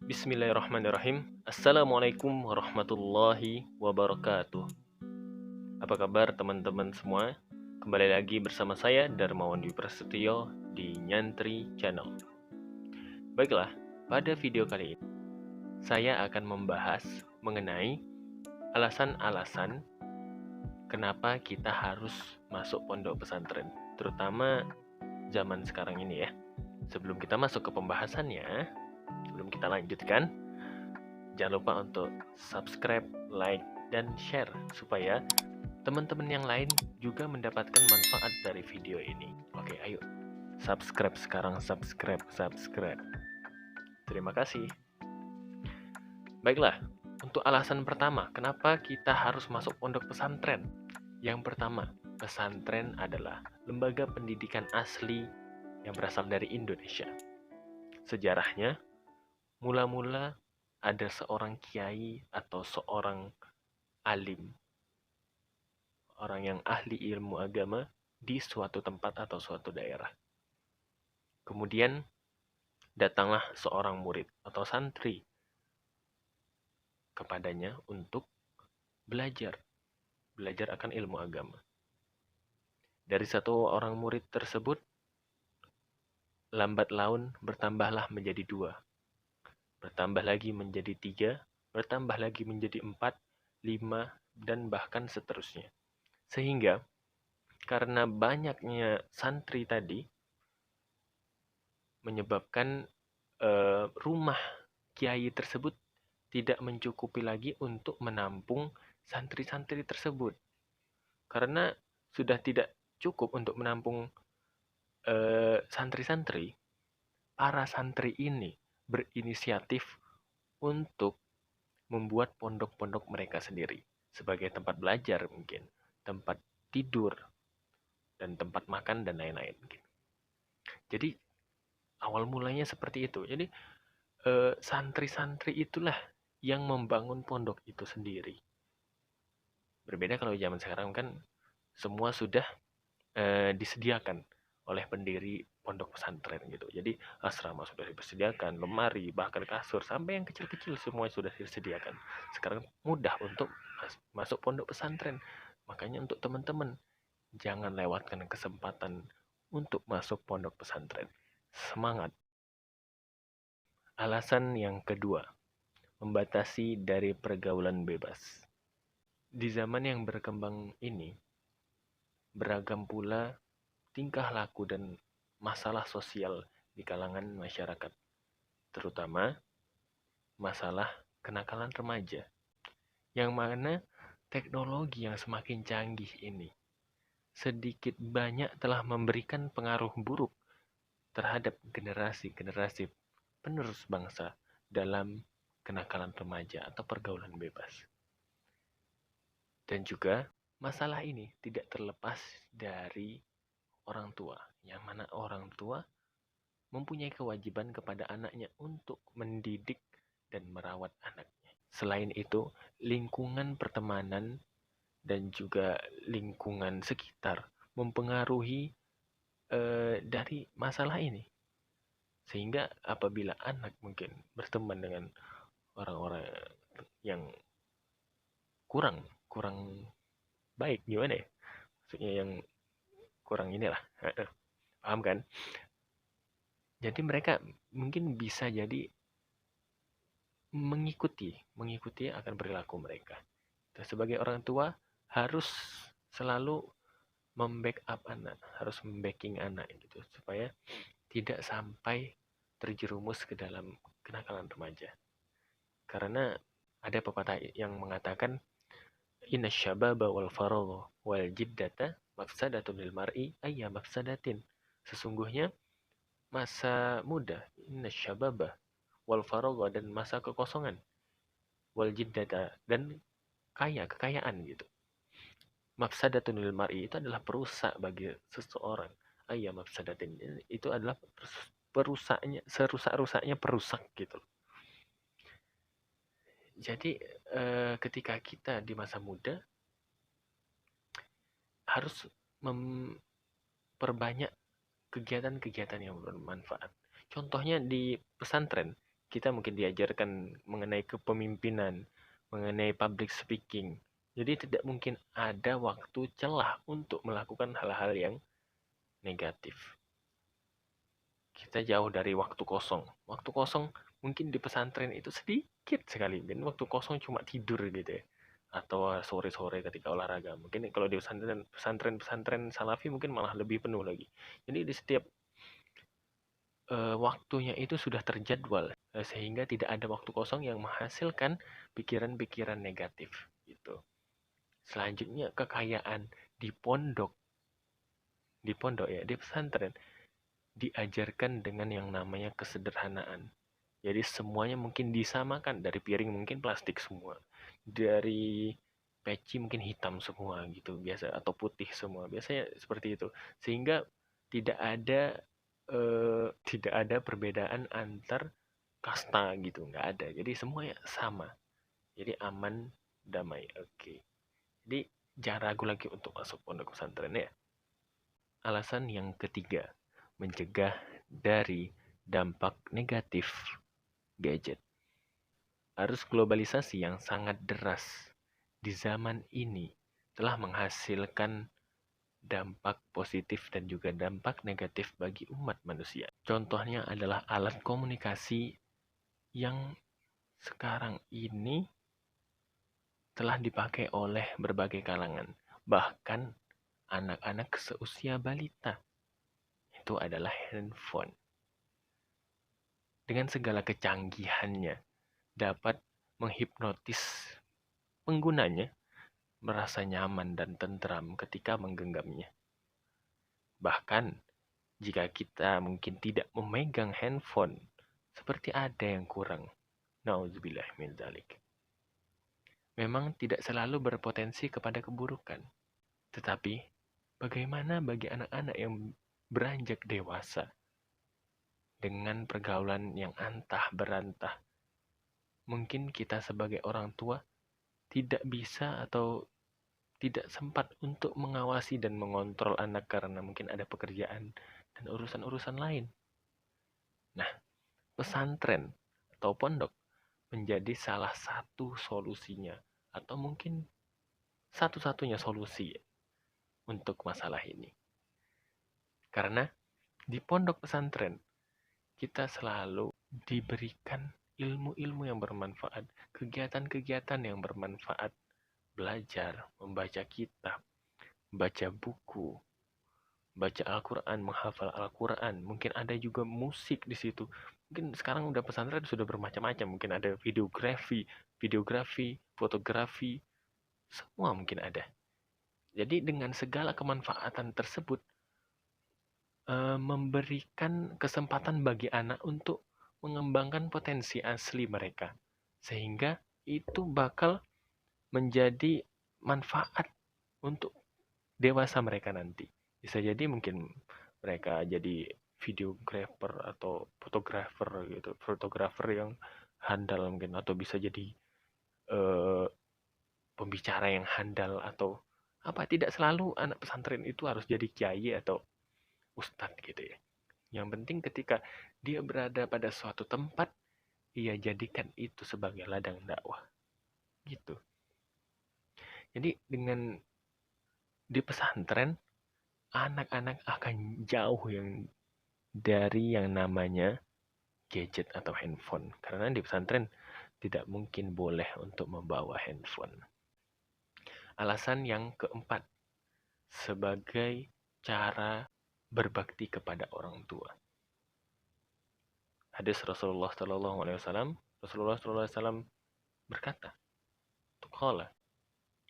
Bismillahirrahmanirrahim. Assalamualaikum warahmatullahi wabarakatuh. Apa kabar teman-teman semua? Kembali lagi bersama saya Darmawan Dwi Prasetyo di Nyantri Channel. Baiklah, pada video kali ini saya akan membahas mengenai alasan-alasan kenapa kita harus masuk pondok pesantren, terutama zaman sekarang ini ya. Sebelum kita masuk ke pembahasannya, sebelum kita lanjutkan, jangan lupa untuk subscribe, like, dan share supaya teman-teman yang lain juga mendapatkan manfaat dari video ini. Oke, ayo subscribe sekarang, subscribe. Terima kasih. Baiklah, untuk alasan pertama, kenapa kita harus masuk pondok pesantren? Yang pertama, pesantren adalah lembaga pendidikan asli yang berasal dari Indonesia. Sejarahnya, mula-mula ada seorang kiai atau seorang alim, orang yang ahli ilmu agama di suatu tempat atau suatu daerah. Kemudian datanglah seorang murid atau santri kepadanya untuk belajar akan ilmu agama. Dari satu orang murid tersebut, lambat laun bertambahlah menjadi 2, bertambah lagi menjadi 3, bertambah lagi menjadi 4, 5, dan bahkan seterusnya. Sehingga karena banyaknya santri tadi menyebabkan rumah kiai tersebut tidak mencukupi lagi untuk menampung santri-santri tersebut. Karena sudah tidak cukup untuk menampung santri-santri, para santri ini berinisiatif untuk membuat pondok-pondok mereka sendiri sebagai tempat belajar mungkin, tempat tidur, dan tempat makan dan lain-lain. Jadi awal mulanya seperti itu. Jadi santri-santri itulah yang membangun pondok itu sendiri. Berbeda kalau zaman sekarang kan semua sudah disediakan oleh pendiri pondok pesantren gitu. Jadi asrama sudah disediakan, lemari, bahkan kasur, sampai yang kecil-kecil semua sudah disediakan. Sekarang mudah untuk masuk pondok pesantren. Makanya untuk teman-teman, jangan lewatkan kesempatan untuk masuk pondok pesantren. Semangat! Alasan yang kedua, membatasi dari pergaulan bebas. Di zaman yang berkembang ini, beragam pula tingkah laku dan masalah sosial di kalangan masyarakat, terutama masalah kenakalan remaja, yang mana teknologi yang semakin canggih ini sedikit banyak telah memberikan pengaruh buruk terhadap generasi-generasi penerus bangsa dalam kenakalan remaja atau pergaulan bebas. Dan juga masalah ini tidak terlepas dari orang tua, yang mana orang tua mempunyai kewajiban kepada anaknya untuk mendidik dan merawat anaknya. Selain itu, lingkungan pertemanan dan juga lingkungan sekitar mempengaruhi dari masalah ini. Sehingga apabila anak mungkin berteman dengan orang-orang yang kurang baik, gimana ya? Maksudnya yang kurang inilah, paham kan? Jadi mereka mungkin bisa jadi mengikuti akan perilaku mereka. Dan sebagai orang tua harus selalu membackup anak, harus membacking anak gitu supaya tidak sampai terjerumus ke dalam kenakalan remaja. Karena ada pepatah yang mengatakan inna syababa wal faragha wal jiddata mafsadatun lil mar'i ayya mafsadatin. Sesungguhnya masa muda, inna syababa wal faragha, dan masa kekosongan, wal jiddata, dan kekayaan gitu. Mafsadatun lil mar'i itu adalah perusak bagi seseorang. Ayya mafsadatin itu adalah perusaknya, serusak-rusaknya perusak gitu. Jadi ketika kita di masa muda harus memperbanyak kegiatan-kegiatan yang bermanfaat. Contohnya di pesantren, kita mungkin diajarkan mengenai kepemimpinan, mengenai public speaking. Jadi tidak mungkin ada waktu celah untuk melakukan hal-hal yang negatif. Kita jauh dari waktu kosong. Waktu kosong mungkin di pesantren itu sedikit sekali. Dan waktu kosong cuma tidur gitu ya. Atau sore-sore ketika olahraga. Mungkin kalau di pesantren salafi mungkin malah lebih penuh lagi. Jadi di setiap waktunya itu sudah terjadwal. Sehingga tidak ada waktu kosong yang menghasilkan pikiran-pikiran negatif. Gitu. Selanjutnya kekayaan di pondok. Di pondok ya, di pesantren diajarkan dengan yang namanya kesederhanaan. Jadi semuanya mungkin disamakan, dari piring mungkin plastik semua, dari peci mungkin hitam semua gitu biasa, atau putih semua biasanya seperti itu, sehingga tidak ada perbedaan antar kasta gitu, nggak ada. Jadi semuanya sama, jadi aman, damai. Oke, jadi jangan ragu lagi untuk masuk pondok pesantren ya. Alasan yang ketiga, mencegah dari dampak negatif gadget. Arus globalisasi yang sangat deras di zaman ini telah menghasilkan dampak positif dan juga dampak negatif bagi umat manusia. Contohnya adalah alat komunikasi yang sekarang ini telah dipakai oleh berbagai kalangan, bahkan anak-anak seusia balita. Itu adalah handphone. Dengan segala kecanggihannya, dapat menghipnotis penggunanya merasa nyaman dan tentram ketika menggenggamnya. Bahkan, jika kita mungkin tidak memegang handphone, seperti ada yang kurang. Nauzubillah min dzalik. Memang tidak selalu berpotensi kepada keburukan. Tetapi, bagaimana bagi anak-anak yang beranjak dewasa dengan pergaulan yang antah berantah? Mungkin kita sebagai orang tua tidak bisa atau tidak sempat untuk mengawasi dan mengontrol anak karena mungkin ada pekerjaan dan urusan-urusan lain. Nah, pesantren atau pondok menjadi salah satu solusinya, atau mungkin satu-satunya solusi untuk masalah ini. Karena di pondok pesantren kita selalu diberikan ilmu-ilmu yang bermanfaat, kegiatan-kegiatan yang bermanfaat, belajar, membaca kitab, baca buku, baca Al-Quran, menghafal Al-Quran. Mungkin ada juga musik di situ. Mungkin sekarang udah pesantren sudah bermacam-macam. Mungkin ada videografi, fotografi, semua mungkin ada. Jadi dengan segala kemanfaatan tersebut, memberikan kesempatan bagi anak untuk mengembangkan potensi asli mereka. Sehingga itu bakal menjadi manfaat untuk dewasa mereka nanti. Bisa jadi mungkin mereka jadi videographer atau fotografer gitu, fotografer yang handal mungkin, atau bisa jadi eh, pembicara yang handal, atau apa, tidak selalu anak pesantren itu harus jadi kiai atau ustadz gitu ya. Yang penting ketika dia berada pada suatu tempat, ia jadikan itu sebagai ladang dakwah gitu. Jadi dengan di pesantren, anak-anak akan jauh dari yang namanya gadget atau handphone. Karena di pesantren tidak mungkin boleh untuk membawa handphone. Alasan yang keempat, sebagai cara berbakti kepada orang tua. Hadis Rasulullah SAW, Rasulullah SAW berkata, Qala,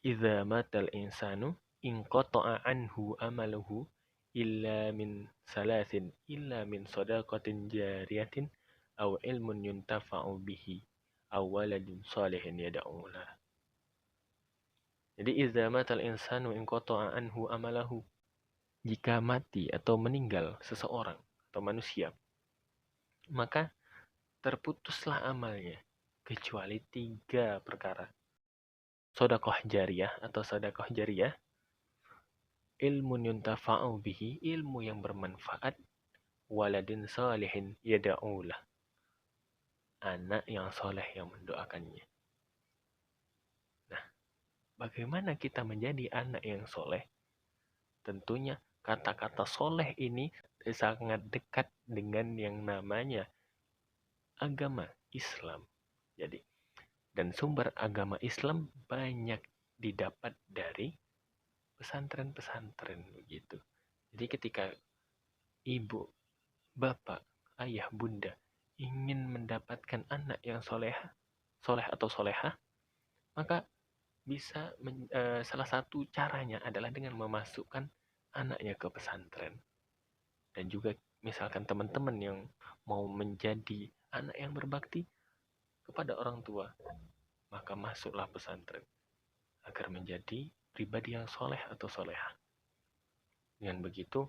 "Idza matal insanu inqata'a anhu amaluhu illa min salasin, illa min sadaqatin jariyatin aw ilmun yuntafa'u bihi aw waladin salihin yad'u lah." Jadi idza matal insanu inqata'a anhu amalahu, jika mati atau meninggal seseorang atau manusia, maka terputuslah amalnya kecuali 3 perkara. Sedekah jariyah atau sedekah jariyah, ilmun yuntafa'u bihi, ilmu yang bermanfaat, waladin salihin yada'ulah, anak yang soleh yang mendoakannya. Nah, bagaimana kita menjadi anak yang soleh? Tentunya kata-kata soleh ini sangat dekat dengan yang namanya agama Islam. Jadi, dan sumber agama Islam banyak didapat dari pesantren-pesantren begitu. Jadi ketika ibu, bapak, ayah, bunda ingin mendapatkan anak yang soleh atau soleha, maka bisa salah satu caranya adalah dengan memasukkan anaknya ke pesantren. Dan juga misalkan teman-teman yang mau menjadi anak yang berbakti kepada orang tua, maka masuklah pesantren agar menjadi pribadi yang soleh atau soleha. Dengan begitu,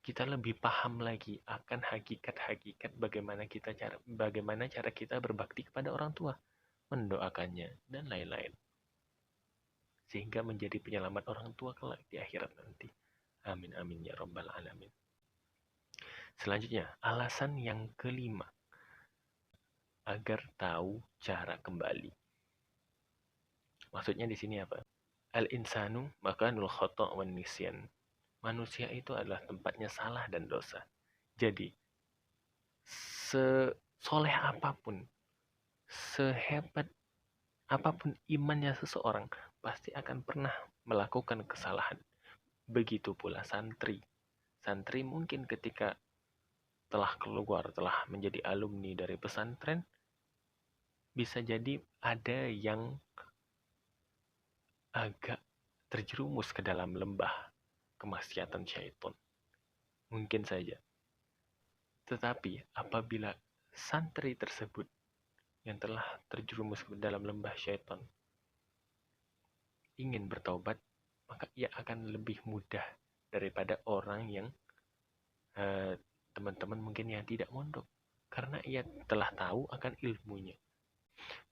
kita lebih paham lagi akan hakikat-hakikat bagaimana cara kita berbakti kepada orang tua, mendoakannya, dan lain-lain. Sehingga menjadi penyelamat orang tua kelak di akhirat nanti. Amin amin ya rabbal alamin. Selanjutnya, alasan yang kelima, agar tahu cara kembali. Maksudnya di sini apa? Al-insanu makanul khata' wan nisyan. Manusia itu adalah tempatnya salah dan dosa. Jadi, sesoleh apapun, sehebat apapun imannya seseorang, pasti akan pernah melakukan kesalahan. Begitu pula santri. Santri mungkin ketika telah keluar, telah menjadi alumni dari pesantren, bisa jadi ada yang agak terjerumus ke dalam lembah kemaksiatan syaitan. Mungkin saja. Tetapi apabila santri tersebut yang telah terjerumus ke dalam lembah syaitan ingin bertaubat, maka ia akan lebih mudah daripada orang yang teman-teman mungkin yang tidak mondok. Karena ia telah tahu akan ilmunya.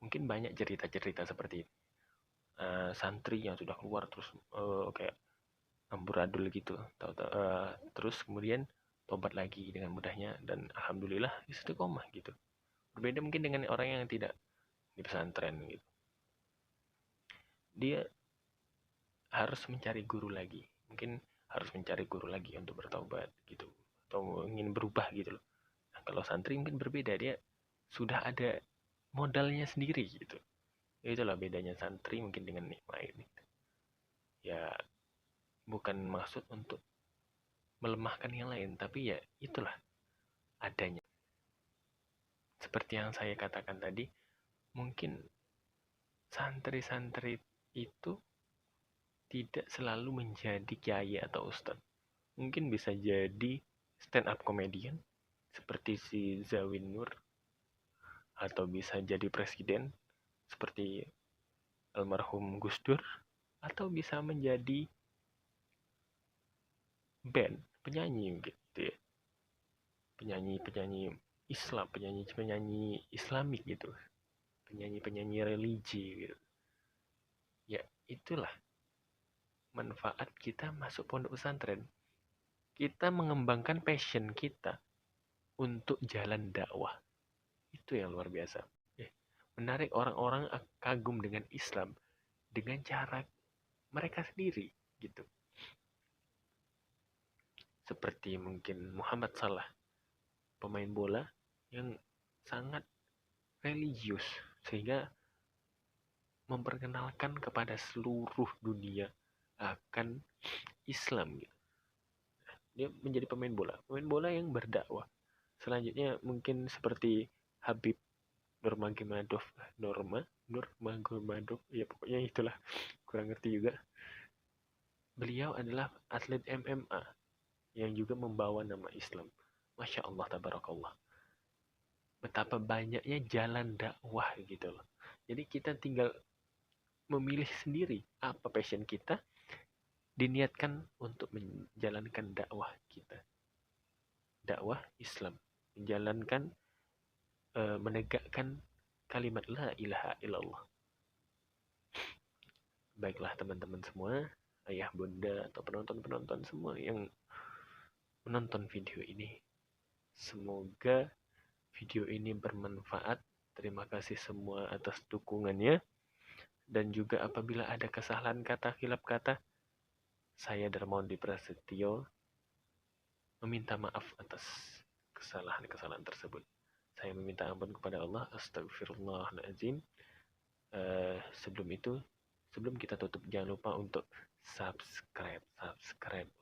Mungkin banyak cerita-cerita seperti ini. Santri yang sudah keluar terus kayak amburadul gitu. Terus kemudian tobat lagi dengan mudahnya dan alhamdulillah istiqomah gitu. Berbeda mungkin dengan orang yang tidak di pesantren gitu. Dia harus mencari guru lagi. Mungkin harus mencari guru lagi untuk bertaubat gitu. Atau ingin berubah gitu loh. Nah, kalau santri mungkin berbeda, dia sudah ada modalnya sendiri gitu. Itulah bedanya santri mungkin dengan nikmah ini. Ya, bukan maksud untuk melemahkan yang lain, tapi ya itulah adanya. Seperti yang saya katakan tadi, mungkin santri-santri itu tidak selalu menjadi kiai atau ustadz. Mungkin bisa jadi stand up comedian seperti si Zawin Nur, atau bisa jadi presiden seperti almarhum Gus Dur, atau bisa menjadi band penyanyi gitu ya, penyanyi Islam, penyanyi Islamik gitu, penyanyi religi gitu. Ya itulah manfaat kita masuk pondok pesantren. Kita mengembangkan passion kita untuk jalan dakwah. Itu yang luar biasa. Menarik orang-orang kagum dengan Islam dengan cara mereka sendiri gitu. Seperti mungkin Muhammad Salah, pemain bola yang sangat religius sehingga memperkenalkan kepada seluruh dunia akan Islam gitu. Dia menjadi pemain bola yang berdakwah. Selanjutnya mungkin seperti Habib Nurmagomedov, ya pokoknya itulah, kurang ngerti juga. Beliau adalah atlet MMA yang juga membawa nama Islam. Masya Allah, tabarakallah. Betapa banyaknya jalan dakwah gitu loh. Jadi kita tinggal memilih sendiri apa passion kita, diniatkan untuk menjalankan dakwah kita. Dakwah Islam. Menjalankan, menegakkan kalimat la ilaha illallah. Baiklah teman-teman semua, ayah bunda atau penonton-penonton semua yang menonton video ini. Semoga video ini bermanfaat Terima kasih semua atas dukungannya. Dan juga apabila ada kesalahan kata, khilaf kata, saya Darmawan Prasetyo meminta maaf atas kesalahan-kesalahan tersebut. Saya meminta ampun kepada Allah. Astagfirullahaladzim. Sebelum itu, sebelum kita tutup, jangan lupa untuk subscribe,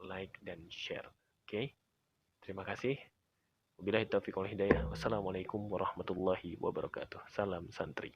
like, dan share. Oke? Terima kasih. Wabillahi taufiq wal hidayah. Wassalamualaikum warahmatullahi wabarakatuh. Salam santri.